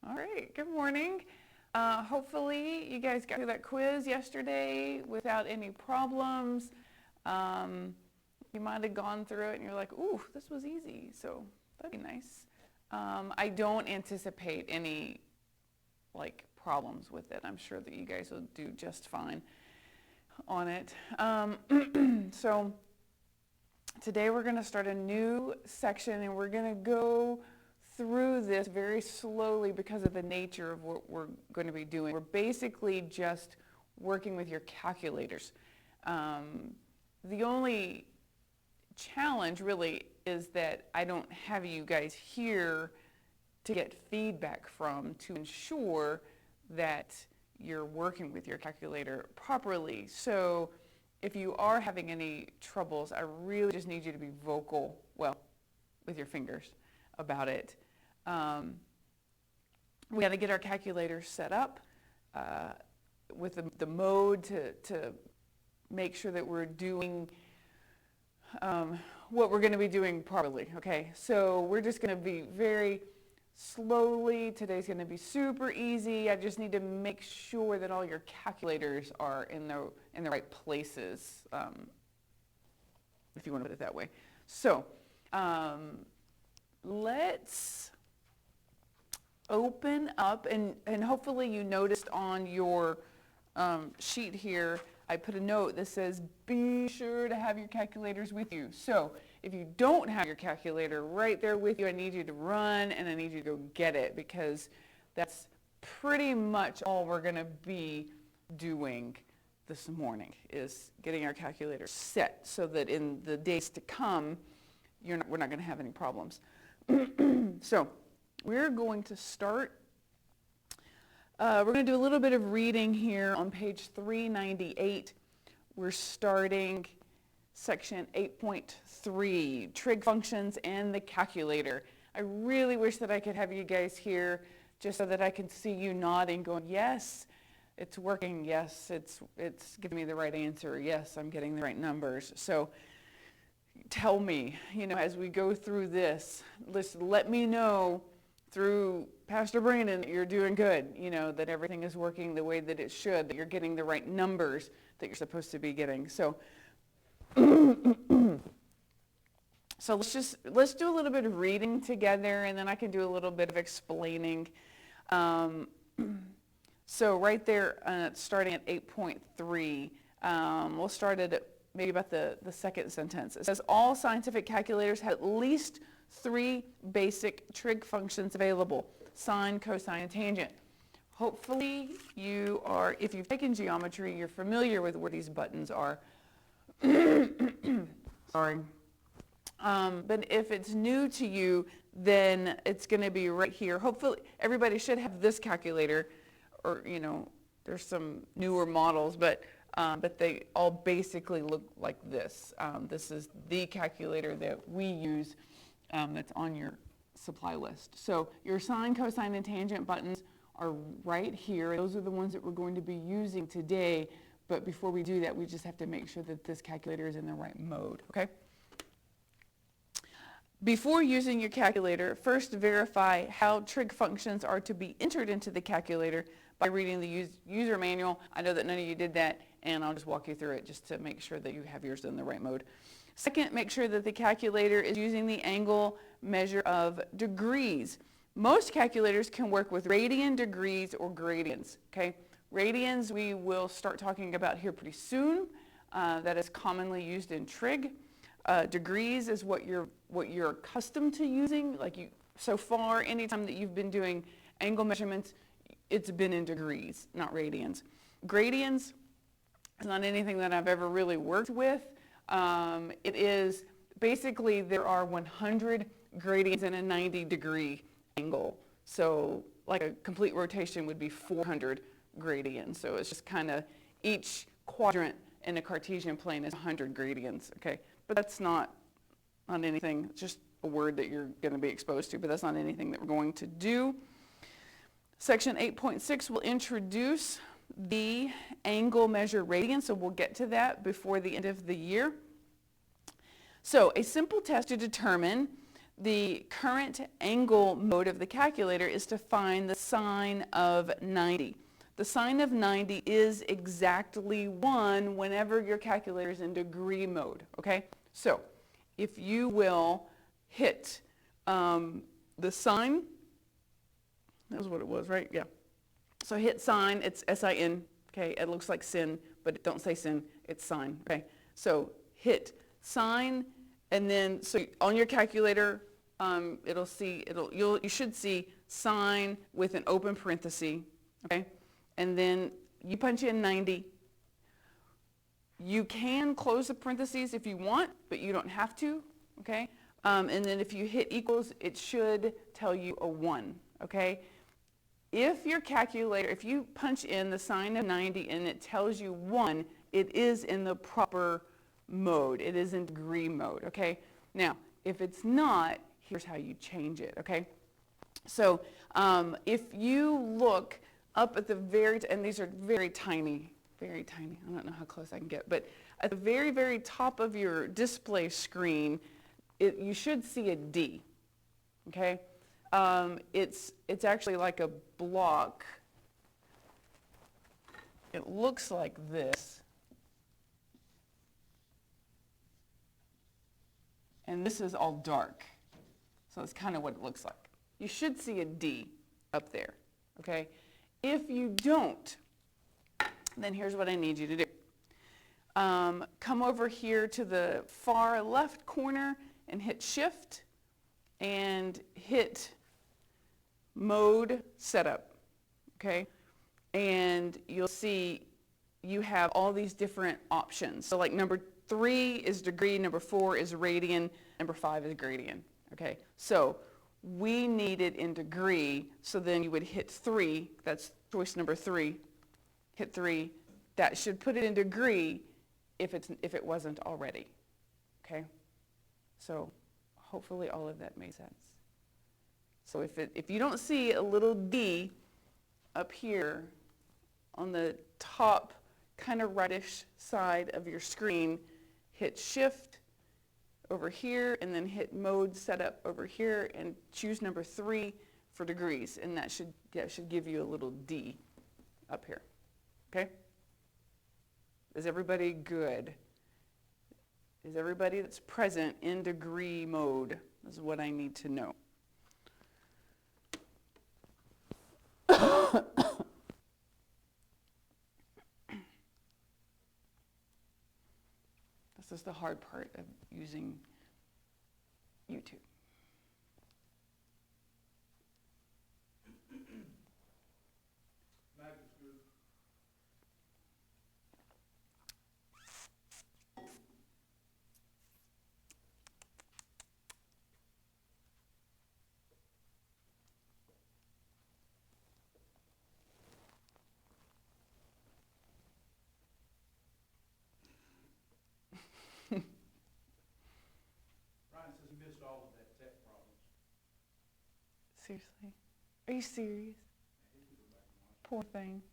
All right, good morning. Hopefully you guys got through that quiz yesterday without any problems. You might have gone through it and you're like, ooh, this was easy, so that'd be nice. I don't anticipate any problems with it. I'm sure that you guys will do just fine on it. So today we're going to start a new section and we're going to go through this very slowly because of the nature of what we're going to be doing. We're basically just working with your calculators. The only challenge really is that I don't have you guys here to get feedback from to ensure that you're working with your calculator properly. So if you are having any troubles, I really just need you to be vocal, well, with your fingers about it. We got to get our calculator set up with the mode to make sure that we're doing what we're going to be doing properly, okay? So we're just going to be very slowly. Today's going to be super easy. I just need to make sure that all your calculators are in the right places, if you want to put it that way. So let's open up, and hopefully you noticed on your sheet here, I put a note that says, be sure to have your calculators with you. So if you don't have your calculator right there with you, I need you to run and I need you to go get it, because that's pretty much all we're going to be doing this morning, is getting our calculators set so that in the days to come, we're not going to have any problems. So we're going to start. We're going to do a little bit of reading here on page 398. We're starting section 8.3, trig functions and the calculator. I really wish that I could have you guys here just so that I can see you nodding, going, yes, it's working, yes, it's giving me the right answer, yes, I'm getting the right numbers. So tell me, as we go through this, let me know through Pastor Brandon that you're doing good, that everything is working the way that it should, that you're getting the right numbers that you're supposed to be getting. So so let's do a little bit of reading together, and then I can do a little bit of explaining. So right there, starting at 8.3, we'll start at maybe about the second sentence. It says, all scientific calculators have at least 3 basic trig functions available: sine, cosine, and tangent. Hopefully you are, if you've taken geometry, you're familiar with where these buttons are. Sorry. But if it's new to you, then it's going to be right here. Hopefully everybody should have this calculator, or there's some newer models, but they all basically look like this. This is the calculator that we use, that's on your supply list. So your sine, cosine, and tangent buttons are right here. Those are the ones that we're going to be using today. But before we do that, we just have to make sure that this calculator is in the right mode, okay? Before using your calculator, first verify how trig functions are to be entered into the calculator by reading the user manual. I know that none of you did that, and I'll just walk you through it just to make sure that you have yours in the right mode. Second, make sure that the calculator is using the angle measure of degrees. Most calculators can work with radian, degrees, or gradians, okay? Radians we will start talking about here pretty soon. That is commonly used in trig. Degrees is what you're accustomed to using. So far, anytime that you've been doing angle measurements, it's been in degrees, not radians. Gradians is not anything that I've ever really worked with. It is basically there are 100 gradients in a 90-degree angle. So like a complete rotation would be 400 gradients. So it's just kind of each quadrant in a Cartesian plane is 100 gradients, okay? But that's not anything, it's just a word that you're going to be exposed to, but that's not anything that we're going to do. Section 8.6 will introduce the angle measure radian, so we'll get to that before the end of the year. So a simple test to determine the current angle mode of the calculator is to find the sine of 90. The sine of 90 is exactly 1 whenever your calculator is in degree mode, okay? So if you will hit the sine, that was what it was, right? Yeah. So hit sine, it's S-I-N, okay? It looks like sin, but don't say sin, it's sine, okay? So hit sine, and then so on your calculator, you should see sine with an open parenthesis, okay? And then you punch in 90. You can close the parentheses if you want, but you don't have to, okay? And then if you hit equals, it should tell you a 1, okay? If you punch in the sine of 90 and it tells you 1, it is in the proper mode. It is in degree mode, okay? Now, if it's not, here's how you change it, okay? So if you look up at the and these are very tiny, I don't know how close I can get, but at the very, very top of your display screen, you should see a D, okay? It's actually like a block. It looks like this. And this is all dark. So it's kind of what it looks like. You should see a D up there, okay? If you don't, then here's what I need you to do. Come over here to the far left corner and hit Shift and hit Mode Setup, okay? And you'll see you have all these different options. So like number 3 is degree, number 4 is radian, number 5 is gradient, okay? So we need it in degree, so then you would hit 3, that's choice number 3, hit 3. That should put it in degree if it wasn't already, okay? So hopefully all of that made sense. So if you don't see a little D up here on the top kind of rightish side of your screen, hit Shift over here and then hit Mode Setup over here and choose number 3 for degrees, and that should give you a little D up here, okay? Is everybody good? Is everybody that's present in degree mode? This is what I need to know. This is the hard part of using YouTube. Seriously? Are you serious? Poor thing.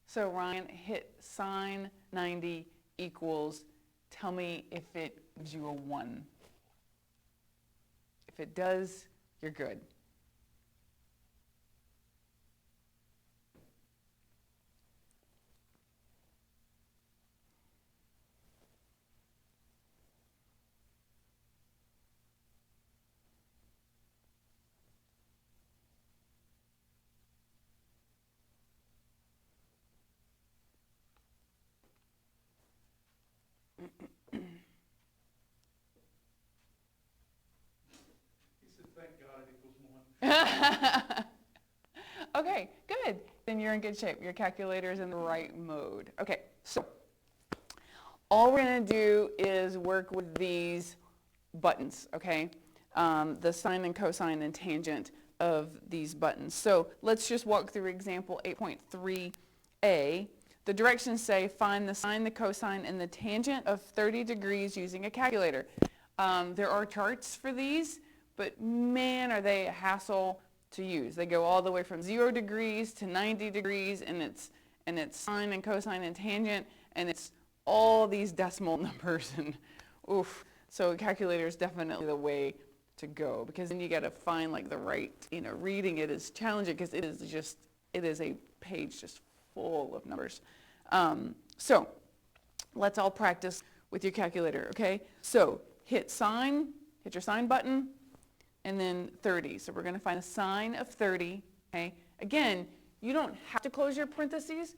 So Ryan, hit sine 90 equals, tell me if it gives you a 1. If it does, you're good. Okay, good. Then you're in good shape. Your calculator is in the right mode. Okay, so all we're going to do is work with these buttons, okay? The sine and cosine and tangent of these buttons. So let's just walk through example 8.3a. The directions say find the sine, the cosine, and the tangent of 30 degrees using a calculator. There are charts for these, but man, are they a hassle to use. They go all the way from 0 degrees to 90 degrees, and it's sine and cosine and tangent, and it's all these decimal numbers, and oof. So a calculator is definitely the way to go, because then you got to find like the right, reading it is challenging because it is a page just full of numbers. So let's all practice with your calculator, okay? So hit your sign button, and then 30. So we're going to find a sine of 30, okay? Again, you don't have to close your parentheses.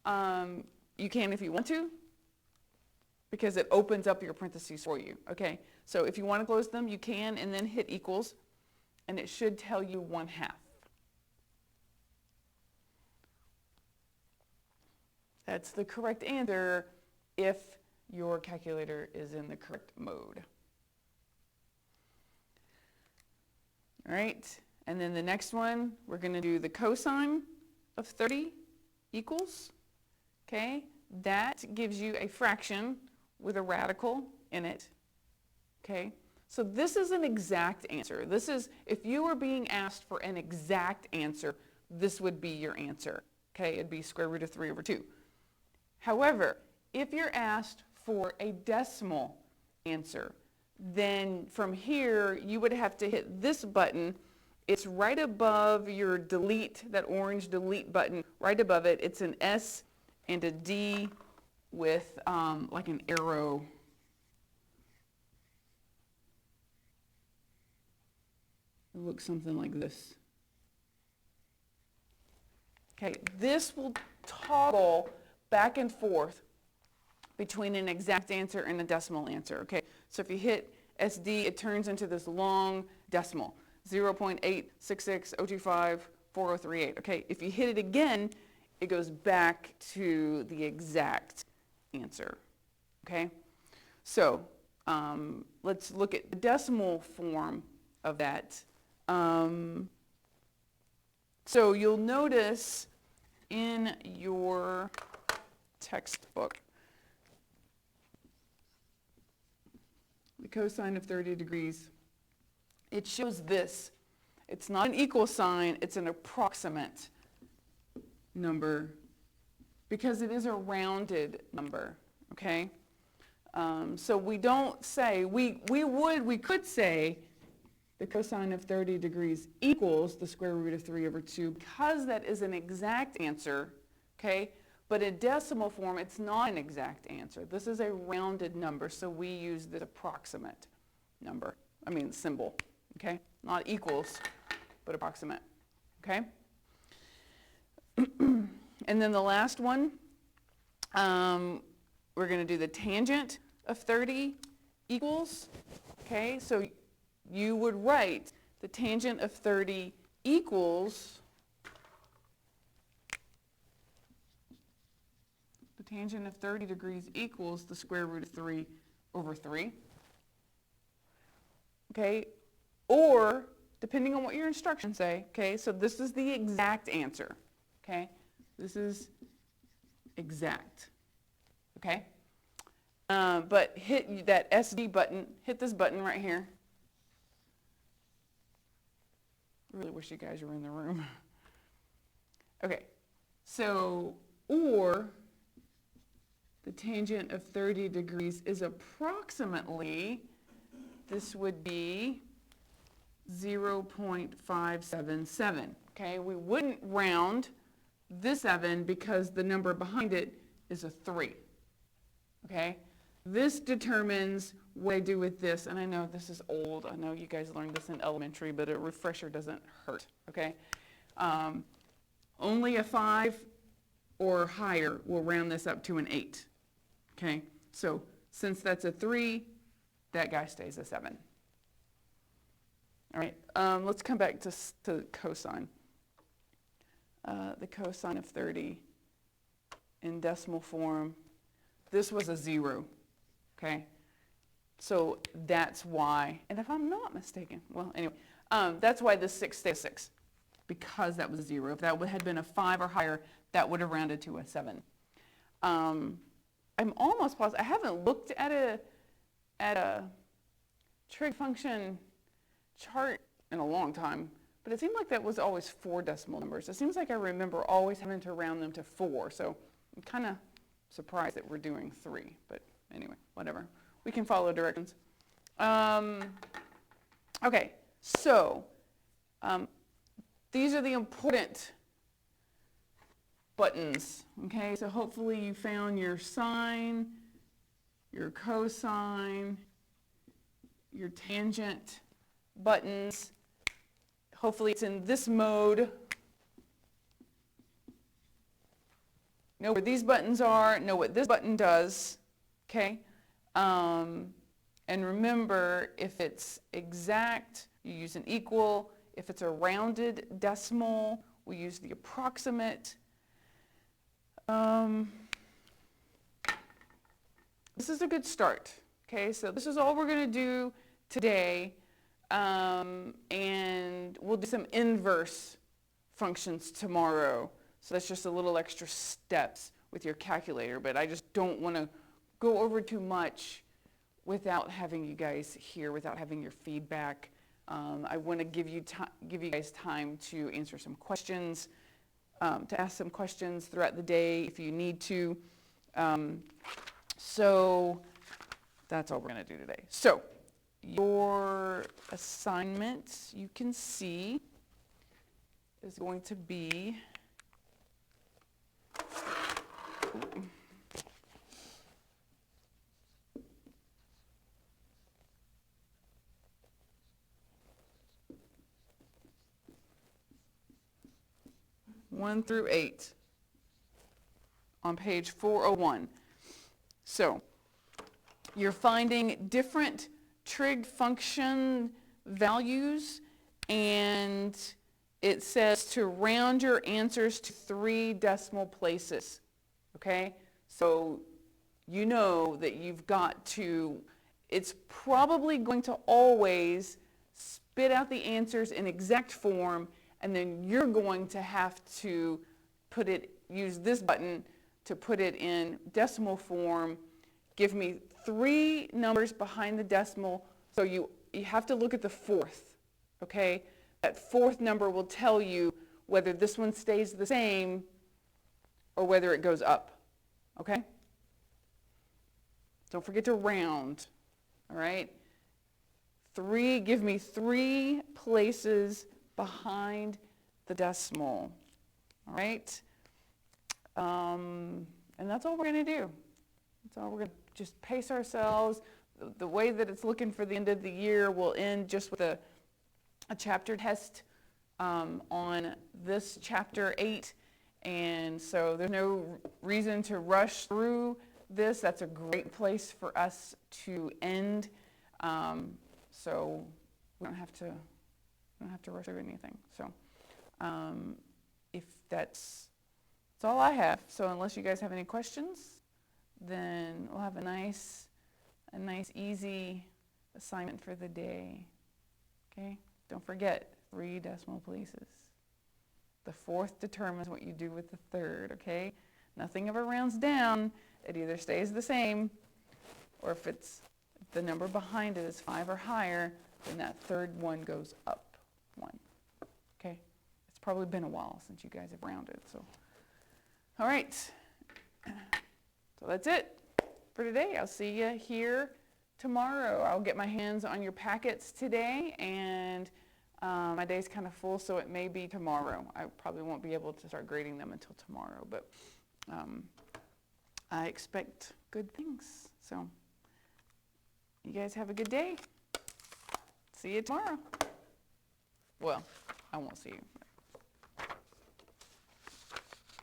You can if you want to, because it opens up your parentheses for you, okay? So if you want to close them, you can, and then hit equals, and it should tell you 1/2. That's the correct answer if your calculator is in the correct mode. All right, and then the next one, we're going to do the cosine of 30 equals, okay? That gives you a fraction with a radical in it, okay? So this is an exact answer. This is, if you were being asked for an exact answer, this would be your answer, okay? It'd be square root of 3 over 2. However, if you're asked for a decimal answer, then from here you would have to hit this button. It's right above your delete, that orange delete button, right above it. It's an S and a D with like an arrow. It looks something like this. Okay, this will toggle back and forth between an exact answer and a decimal answer, okay? So if you hit SD, it turns into this long decimal, 0.866025438, okay? If you hit it again, it goes back to the exact answer, okay? So let's look at the decimal form of that. So you'll notice in your textbook, the cosine of 30 degrees, it shows this. It's not an equal sign, it's an approximate number because it is a rounded number, okay? So we don't say, we could say the cosine of 30 degrees equals the square root of 3 over 2 because that is an exact answer, okay? But in decimal form, it's not an exact answer. This is a rounded number, so we use the approximate symbol, okay? Not equals, but approximate, okay? And then the last one, we're going to do the tangent of 30 equals, okay? So you would write the tangent of 30 equals tangent of 30 degrees equals the square root of 3 over 3. Okay, or depending on what your instructions say, okay, so this is the exact answer, okay? This is exact, okay? But hit that SD button, hit this button right here. I really wish you guys were in the room. Okay, so, or the tangent of 30 degrees is approximately, this would be 0.577, okay? We wouldn't round this 7 because the number behind it is a 3, okay? This determines what I do with this, and I know this is old. I know you guys learned this in elementary, but a refresher doesn't hurt, okay? Only a 5 or higher will round this up to an 8. Okay, so since that's a 3, that guy stays a 7. All right, let's come back to cosine. The cosine of 30 in decimal form, this was a 0, okay? So that's why, and if I'm not mistaken, well, anyway, that's why the 6 stays 6, because that was a 0. If that had been a 5 or higher, that would have rounded to a 7. I'm almost positive, I haven't looked at a trig function chart in a long time, but it seemed like that was always 4 decimal numbers. It seems like I remember always having to round them to 4, so I'm kind of surprised that we're doing 3, but anyway, whatever. we can follow directions. Okay, so these are the important buttons, okay? So hopefully you found your sine, your cosine, your tangent buttons. Hopefully it's in this mode. Know where these buttons are, know what this button does, okay? And remember, if it's exact, you use an equal. If it's a rounded decimal, we use the approximate. This is a good start, okay? So this is all we're going to do today, and we'll do some inverse functions tomorrow. So that's just a little extra steps with your calculator, but I just don't want to go over too much without having you guys here, without having your feedback. I want to give you guys time to answer some questions, to ask some questions throughout the day if you need to. So that's all we're going to do today. So your assignment, you can see, is going to be 1 through 8 on page 401. So you're finding different trig function values, and it says to round your answers to 3 decimal places, okay? So you know that you've got to, it's probably going to always spit out the answers in exact form, and then you're going to have to use this button to put it in decimal form. Give me 3 numbers behind the decimal, so you have to look at the fourth, okay? That fourth number will tell you whether this one stays the same or whether it goes up, okay? Don't forget to round, all right? Give me 3 places behind the decimal, all right? And that's all we're going to do. That's all we're going to just pace ourselves. The way that it's looking for the end of the year will end just with a chapter test on this chapter 8. And so there's no reason to rush through this. That's a great place for us to end. So we don't have to rush through anything. So if that's all I have. So unless you guys have any questions, then we'll have a nice easy assignment for the day. Okay? Don't forget 3 decimal places. The fourth determines what you do with the third, okay? Nothing ever rounds down. It either stays the same, or if the number behind it is 5 or higher, then that third one goes up 1. Okay? It's probably been a while since you guys have rounded, so. All right. So that's it for today. I'll see you here tomorrow. I'll get my hands on your packets today, and my day's kind of full, so it may be tomorrow. I probably won't be able to start grading them until tomorrow, but I expect good things. So you guys have a good day. See you tomorrow. Well, I won't see you.